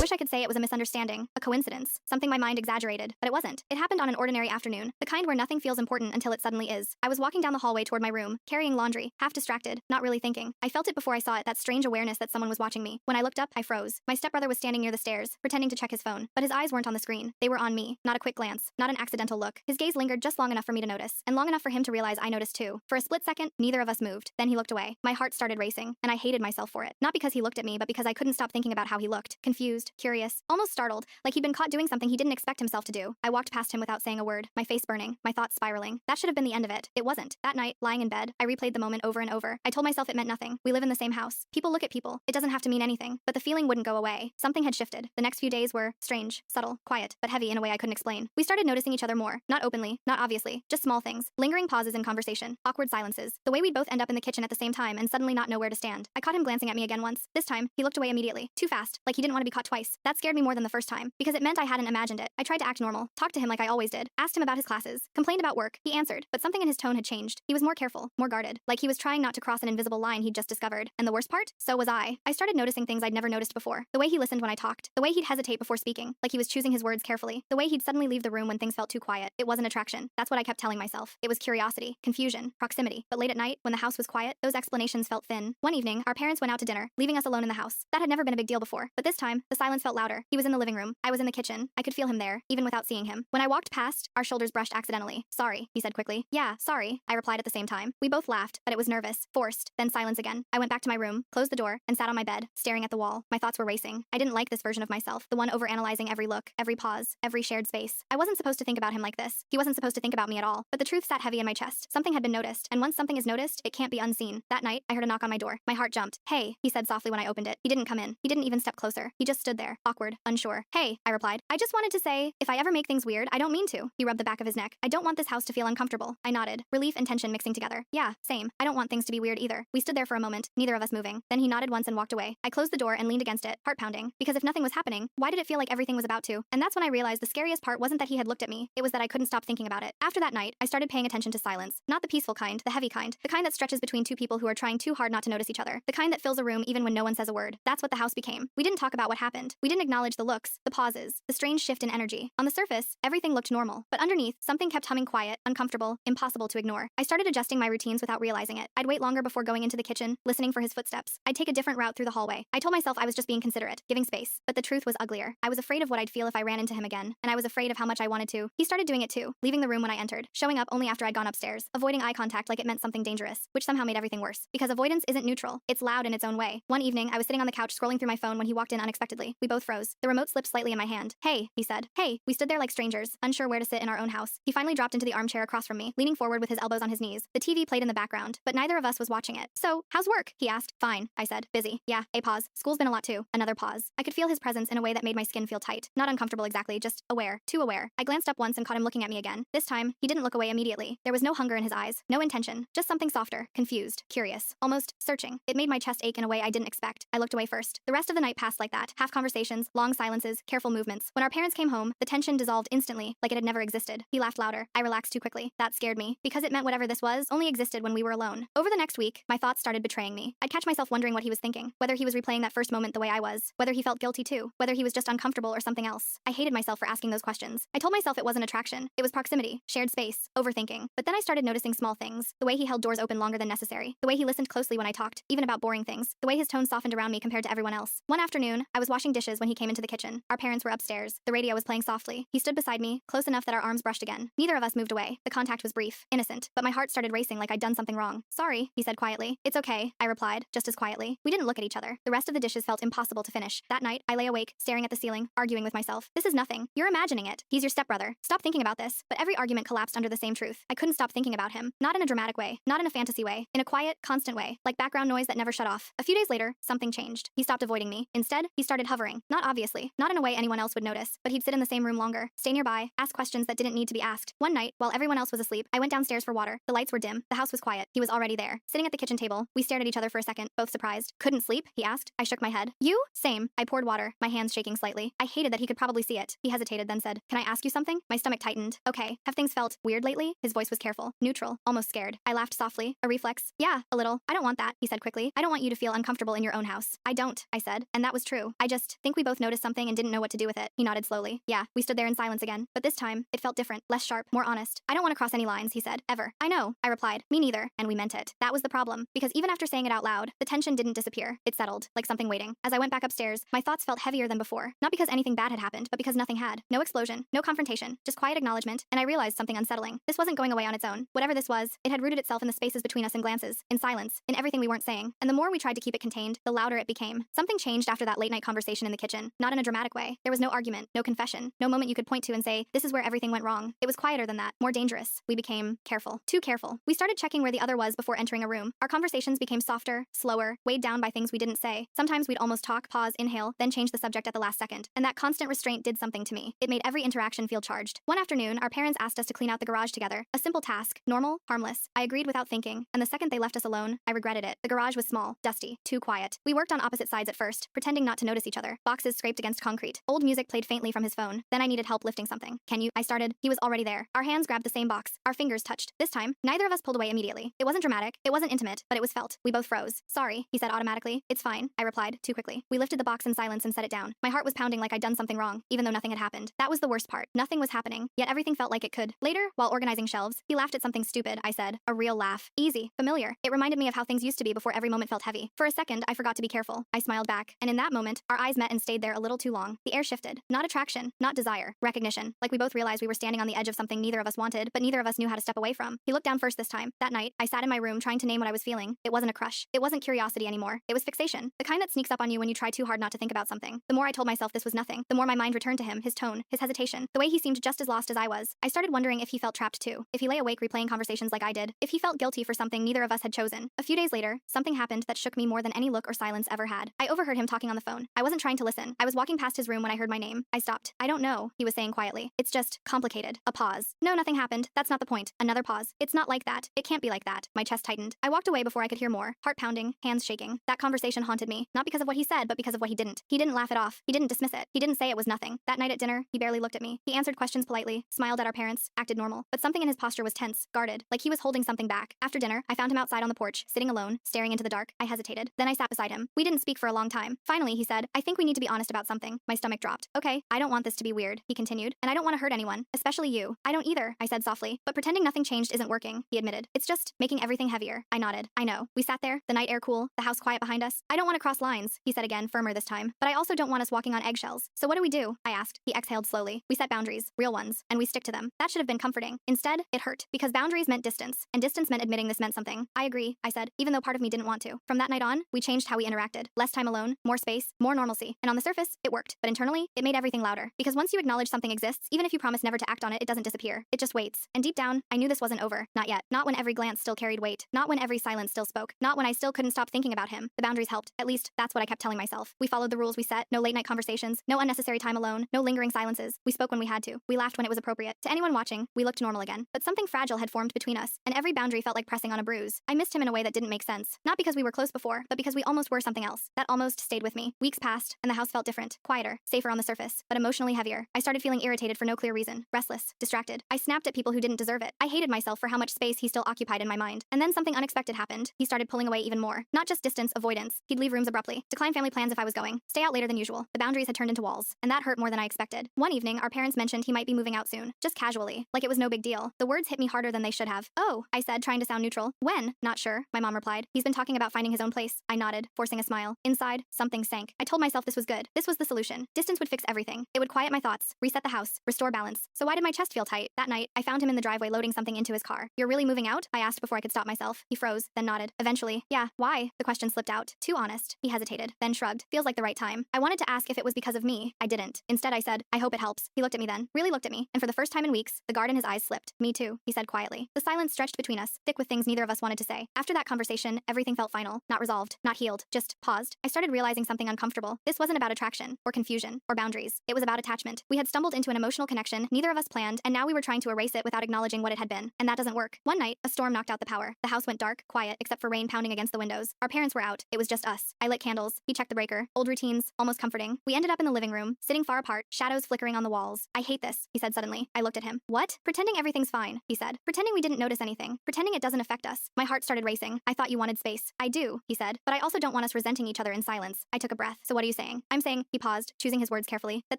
wish I could say it was a misunderstanding, a coincidence, something my mind exaggerated, but it wasn't. It happened on an ordinary afternoon, the kind where nothing feels important until it suddenly is. I was walking down the hallway toward my room, carrying laundry, half distracted, not really thinking. I felt it before I saw it, that strange awareness that someone was watching me. When I looked up, I froze. My stepbrother was standing near the stairs, pretending to check his phone, but his eyes weren't on the screen. They were on me. Not a quick glance, not an accidental look. His gaze lingered just long enough for me to notice, and long enough for him to realize I noticed too. For a split second, neither of us moved. Then he looked away. My heart started racing, and I hated myself for it. Not because he looked at me, but because I couldn't stop thinking about how he looked. Confused, curious, almost startled, like he'd been caught doing something he didn't expect himself to do. I walked past him without saying a word, my face burning, my thoughts spiraling. That should have been the end of it. It wasn't. That night, lying in bed, I replayed the moment over and over. I told myself it meant nothing. We live in the same house. People look at people. It doesn't have to mean anything. But the feeling wouldn't go away. Something had shifted. The next few days were strange, subtle, quiet, but heavy in a way I couldn't explain. We started noticing each other more. Not openly, not obviously, just small things. Lingering pauses in conversation, awkward silences. The way we'd both end up in the kitchen at the same time and suddenly not know where to stand. I caught him glancing at me again once. This time, he looked away immediately. Too fast, like he didn't want to be caught twice. That scared me more than the first time, because it meant I hadn't imagined it. I tried to act normal, talked to him like I always did, asked him about his classes, complained about work. He answered, but something in his tone had changed. He was more careful, more guarded, like he was trying not to cross an invisible line he'd just discovered. And the worst part? So was I. I started noticing things I'd never noticed before. The way he listened when I talked, the way he'd hesitate before speaking, like he was choosing his words carefully, the way he'd suddenly leave the room when things felt too quiet. It wasn't attraction. That's what I kept telling myself. It was curiosity, confusion, proximity. But late at night, when the house was quiet, those explanations felt thin. One evening, our parents went out to dinner, leaving us alone in the house. That had never been a big deal before, but this time, the silence felt louder. He was in the living room. I was in the kitchen. I could feel him there, even without seeing him. When I walked past, our shoulders brushed accidentally. Sorry, he said quickly. Yeah, sorry, I replied at the same time. We both laughed, but it was nervous, forced, then silence again. I went back to my room, closed the door, and sat on my bed, staring at the wall. My thoughts were racing. I didn't like this version of myself, the one overanalyzing every look, every pause, every shared space. I wasn't supposed to think about him like this. He wasn't supposed to think about me at all. But the truth sat heavy in my chest. Something had been noticed, and once something is noticed, it can't be unseen. That night, I heard a knock on my door. My heart jumped. Hey, he said softly when I opened it. He didn't come in. He didn't even step closer. He just stood there, awkward, unsure. Hey, I replied. I just wanted to say, if I ever make things weird, I don't mean to. He rubbed the back of his neck. I don't want this house to feel uncomfortable. I nodded, relief and tension mixing together. Yeah, same. I don't want things to be weird either. We stood there for a moment, neither of us moving. Then he nodded once and walked away. I closed the door and leaned against it, heart pounding, because if nothing was happening, why did it feel like everything was about to? And that's when I realized the scariest part wasn't that he had looked at me, it was that I couldn't stop thinking about it. After that night, I started paying attention to silence. Not the peaceful kind, the heavy kind, the kind that stretches between two people who are trying too hard not to notice each other, the kind that fills a room even when no one says a word. That's what the house became. We didn't talk about what happened. We didn't acknowledge the looks, the pauses, the strange shift in energy. On the surface, everything looked normal, but underneath, something kept humming quiet, uncomfortable, impossible to ignore. I started adjusting my routines without realizing it. I'd wait longer before going into the kitchen, listening for his footsteps. I'd take a different route through the hallway. I told myself I was just being considerate, giving space, but the truth was uglier. I was afraid of what I'd feel if I ran into him again, and I was afraid of how much I wanted to. He started doing it too, leaving the room when I entered, showing up only after I'd gone upstairs, avoiding eye contact like it meant something dangerous, which somehow made everything worse. Because avoidance isn't neutral, it's loud in its own way. One evening, I was sitting on the couch scrolling through my phone when he walked in unexpectedly. We both froze. The remote slipped slightly in my hand. Hey, he said. Hey, we stood there like strangers, unsure where to sit in our own house. He finally dropped into the armchair across from me, leaning forward with his elbows on his knees. The TV played in the background, but neither of us was watching it. So, how's work? He asked. Fine, I said. Busy. Yeah, a pause. School's been a lot too. Another pause. I could feel his presence in a way that made my skin feel tight. Not uncomfortable exactly, just aware. Too aware. I glanced up once and caught him looking at me again. This time, he didn't look away immediately. There was no hunger in his eyes, no intention, just something softer, confused, curious, almost searching. It made my chest ache in a way I didn't expect. I looked away first. The rest of the night passed like that. Half conversations, long silences, careful movements. When our parents came home, the tension dissolved instantly, like it had never existed. He laughed louder. I relaxed too quickly. That scared me, because it meant whatever this was only existed when we were alone. Over the next week, my thoughts started betraying me. I'd catch myself wondering what he was thinking, whether he was replaying that first moment the way I was, whether he felt guilty too, whether he was just uncomfortable or something else. I hated myself for asking those questions. I told myself it wasn't attraction, it was proximity, shared space, overthinking. But then I started noticing small things, the way he held doors open longer than necessary, the way he listened closely when I talked, even about boring things, the way his tone softened around me compared to everyone else. One afternoon, I was washing dishes when he came into the kitchen. Our parents were upstairs. The radio was playing softly. He stood beside me, close enough that our arms brushed again. Neither of us moved away. The contact was brief, innocent, but my heart started racing like I'd done something wrong. Sorry, he said quietly. It's okay, I replied, just as quietly. We didn't look at each other. The rest of the dishes felt impossible to finish. That night, I lay awake, staring at the ceiling, arguing with myself. This is nothing. You're imagining it. He's your stepbrother. Stop thinking about this. But every argument collapsed under the same truth. I couldn't stop thinking about him. Not in a dramatic way, not in a fantasy way, in a quiet, constant way, like background noise that never shut off. A few days later, something changed. He stopped avoiding me. Instead, he started hovering. Not obviously, not in a way anyone else would notice, but he'd sit in the same room longer, stay nearby, ask questions that didn't need to be asked. One night, while everyone else was asleep, I went downstairs for water. The lights were dim. The house was quiet. He was already there. Sitting at the kitchen table, we stared at each other for a second, both surprised. Couldn't sleep? He asked. I shook my head. You? Same. I poured water, my hands shaking slightly. I hated that he could probably see it. He hesitated, then said, Can I ask you something? My stomach tightened. Okay. Have things felt weird lately? His voice was careful, neutral, almost scared. I laughed softly, a reflex. Yeah, a little. I don't want that, he said quickly. I don't want you to feel uncomfortable in your own house. I don't, I said, and that was true. asked. Think we both noticed something and didn't know what to do with it. He nodded slowly. Yeah, we stood there in silence again. But this time, it felt different, less sharp, more honest. I don't want to cross any lines, he said. Ever. I know, I replied. Me neither. And we meant it. That was the problem. Because even after saying it out loud, the tension didn't disappear. It settled, like something waiting. As I went back upstairs, my thoughts felt heavier than before. Not because anything bad had happened, but because nothing had. No explosion, no confrontation, just quiet acknowledgement, and I realized something unsettling. This wasn't going away on its own. Whatever this was, it had rooted itself in the spaces between us in glances, in silence, in everything we weren't saying. And the more we tried to keep it contained, the louder it became. Something changed after that late-night conversation in the kitchen. Not in a dramatic way. There was no argument, no confession, no moment you could point to and say, this is where everything went wrong. It was quieter than that, more dangerous. We became careful. Too careful. We started checking where the other was before entering a room. Our conversations became softer, slower, weighed down by things we didn't say. Sometimes we'd almost talk, pause, inhale, then change the subject at the last second. And that constant restraint did something to me. It made every interaction feel charged. One afternoon, our parents asked us to clean out the garage together. A simple task, normal, harmless. I agreed without thinking, and the second they left us alone, I regretted it. The garage was small, dusty, too quiet. We worked on opposite sides at first, pretending not to notice each other. Boxes scraped against concrete. Old music played faintly from his phone. Then I needed help lifting something. Can you? I started. He was already there. Our hands grabbed the same box. Our fingers touched. This time, neither of us pulled away immediately. It wasn't dramatic. It wasn't intimate, but it was felt. We both froze. Sorry, he said automatically. It's fine, I replied, too quickly. We lifted the box in silence and set it down. My heart was pounding like I'd done something wrong, even though nothing had happened. That was the worst part. Nothing was happening, yet everything felt like it could. Later, while organizing shelves, he laughed at something stupid, I said. A real laugh. Easy. Familiar. It reminded me of how things used to be before every moment felt heavy. For a second, I forgot to be careful. I smiled back, and in that moment, our eyes met and stayed there a little too long. The air shifted. Not attraction, not desire. Recognition. Like we both realized we were standing on the edge of something neither of us wanted, but neither of us knew how to step away from. He looked down first this time. That night, I sat in my room trying to name what I was feeling. It wasn't a crush. It wasn't curiosity anymore. It was fixation. The kind that sneaks up on you when you try too hard not to think about something. The more I told myself this was nothing, the more my mind returned to him, his tone, his hesitation, the way he seemed just as lost as I was. I started wondering if he felt trapped too. If he lay awake replaying conversations like I did. If he felt guilty for something neither of us had chosen. A few days later, something happened that shook me more than any look or silence ever had. I overheard him talking on the phone. I wasn't trying to listen. I was walking past his room when I heard my name. I stopped. I don't know, he was saying quietly. It's just complicated. A pause. No, nothing happened. That's not the point. Another pause. It's not like that. It can't be like that. My chest tightened. I walked away before I could hear more. Heart pounding, hands shaking. That conversation haunted me. Not because of what he said, but because of what he didn't. He didn't laugh it off. He didn't dismiss it. He didn't say it was nothing. That night at dinner, he barely looked at me. He answered questions politely, smiled at our parents, acted normal. But something in his posture was tense, guarded, like he was holding something back. After dinner, I found him outside on the porch, sitting alone, staring into the dark. I hesitated. Then I sat beside him. We didn't speak for a long time. Finally, he said, I think we need to be honest about something. My stomach dropped. Okay, I don't want this to be weird, he continued. And I don't want to hurt anyone, especially you. I don't either, I said softly. But pretending nothing changed isn't working, he admitted. It's just making everything heavier. I nodded. I know. We sat there, the night air cool, the house quiet behind us. I don't want to cross lines, he said again, firmer this time. But I also don't want us walking on eggshells. So what do we do? I asked. He exhaled slowly. We set boundaries, real ones, and we stick to them. That should have been comforting. Instead, it hurt. Because boundaries meant distance, and distance meant admitting this meant something. I agree, I said, even though part of me didn't want to. From that night on, we changed how we interacted. Less time alone, more space, more normalcy. And on the surface, it worked. But internally, it made everything louder. Because once you acknowledge something exists, even if you promise never to act on it, it doesn't disappear. It just waits. And deep down, I knew this wasn't over. Not yet. Not when every glance still carried weight. Not when every silence still spoke. Not when I still couldn't stop thinking about him. The boundaries helped. At least, that's what I kept telling myself. We followed the rules we set. No late night conversations. No unnecessary time alone. No lingering silences. We spoke when we had to. We laughed when it was appropriate. To anyone watching, we looked normal again. But something fragile had formed between us, and every boundary felt like pressing on a bruise. I missed him in a way that didn't make sense. Not because we were close before, but because we almost were something else. That almost stayed with me. Weeks passed, and the house felt different. Quieter. Safer on the surface, but emotionally heavier. I started feeling irritated for no clear reason. Restless. Distracted. I snapped at people who didn't deserve it. I hated myself for how much space he still occupied in my mind. And then something unexpected happened. He started pulling away even more. Not just distance, avoidance. He'd leave rooms abruptly. Decline family plans if I was going. Stay out later than usual. The boundaries had turned into walls. And that hurt more than I expected. One evening, our parents mentioned he might be moving out soon. Just casually. Like it was no big deal. The words hit me harder than they should have. Oh, I said, trying to sound neutral. When? Not sure, my mom replied. He's been talking about finding his own place. I nodded, forcing a smile. Inside, something sank. I told myself this was good. This was the solution. Distance would fix everything. It would quiet my thoughts, reset the house, restore balance. So why did my chest feel tight? That night, I found him in the driveway loading something into his car. You're really moving out? I asked before I could stop myself. He froze, then nodded. Eventually, yeah, why? The question slipped out. Too honest. He hesitated, then shrugged. Feels like the right time. I wanted to ask if it was because of me. I didn't. Instead, I said, I hope it helps. He looked at me then, really looked at me, and for the first time in weeks, the guard in his eyes slipped. Me too, he said quietly. The silence stretched between us, thick with things neither of us wanted to say. After that conversation, everything felt final, not resolved, not healed, just paused. I started realizing something uncomfortable. This wasn't about attraction, or confusion, or boundaries. It was about attachment. We had stumbled into an emotional connection neither of us planned, and now we were trying to erase it without acknowledging what it had been. And that doesn't work. One night, a storm knocked out the power. The house went dark, quiet, except for rain pounding against the windows. Our parents were out. It was just us. I lit candles. He checked the breaker. Old routines, almost comforting. We ended up in the living room, sitting far apart, shadows flickering on the walls. I hate this, he said suddenly. I looked at him. What? Pretending everything's fine, he said. Pretending we didn't notice anything. Pretending it doesn't affect us. My heart started racing. I thought you wanted space. I do, he said. But I also don't want us resenting each other in silence. I took a breath. So what do you say? saying? I'm saying, he paused, choosing his words carefully, that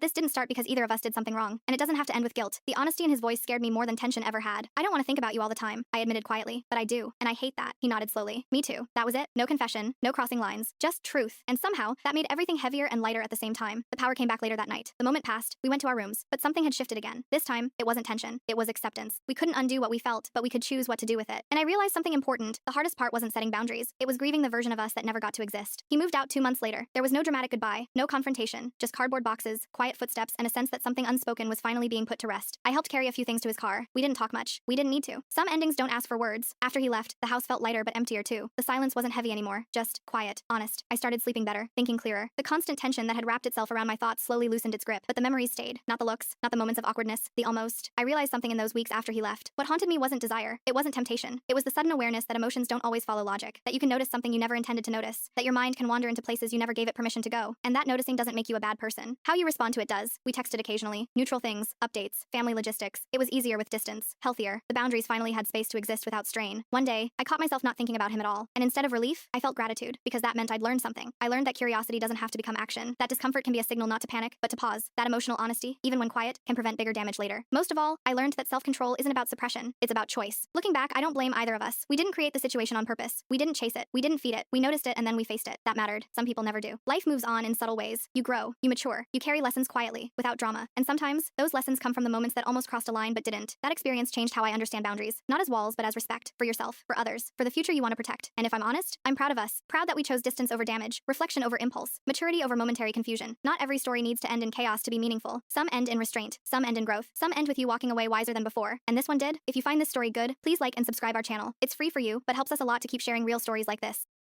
this didn't start because either of us did something wrong, and it doesn't have to end with guilt. The honesty in his voice scared me more than tension ever had. I don't want to think about you all the time, I admitted quietly, but I do, and I hate that. He nodded slowly. Me too. That was it. No confession, no crossing lines, just truth. And somehow, that made everything heavier and lighter at the same time. The power came back later that night. The moment passed, we went to our rooms, but something had shifted again. This time, it wasn't tension, it was acceptance. We couldn't undo what we felt, but we could choose what to do with it. And I realized something important. The hardest part wasn't setting boundaries. It was grieving the version of us that never got to exist. He moved out 2 months later. There was no dramatic goodbye, no confrontation, just cardboard boxes, quiet footsteps, and a sense that something unspoken was finally being put to rest. I helped carry a few things to his car. We didn't talk much. We didn't need to. Some endings don't ask for words. After he left, the house felt lighter but emptier too. The silence wasn't heavy anymore, just quiet, honest. I started sleeping better, thinking clearer. The constant tension that had wrapped itself around my thoughts slowly loosened its grip, but the memories stayed. Not the looks, not the moments of awkwardness, the almost. I realized something in those weeks after he left. What haunted me wasn't desire. It wasn't temptation. It was the sudden awareness that emotions don't always follow logic, that you can notice something you never intended to notice, that your mind can wander into places you never gave it permission to go, and that noticing doesn't make you a bad person. How you respond to it does. We texted occasionally, neutral things, updates, family logistics. It was easier with distance, healthier. The boundaries finally had space to exist without strain. One day, I caught myself not thinking about him at all, and instead of relief, I felt gratitude, because that meant I'd learned something. I learned that curiosity doesn't have to become action, that discomfort can be a signal not to panic, but to pause, that emotional honesty, even when quiet, can prevent bigger damage later. Most of all, I learned that self-control isn't about suppression, it's about choice. Looking back, I don't blame either of us. We didn't create the situation on purpose. We didn't chase it. We didn't feed it. We noticed it and then we faced it. That mattered. Some people never do. Life moves on in subtle ways. You grow, you mature, you carry lessons quietly, without drama. And sometimes, those lessons come from the moments that almost crossed a line but didn't. That experience changed how I understand boundaries, not as walls, but as respect, for yourself, for others, for the future you want to protect. And if I'm honest, I'm proud of us. Proud that we chose distance over damage, reflection over impulse, maturity over momentary confusion. Not every story needs to end in chaos to be meaningful. Some end in restraint, some end in growth, some end with you walking away wiser than before. And this one did. If you find this story good, please like and subscribe our channel. It's free for you, but helps us a lot to keep sharing real stories like this.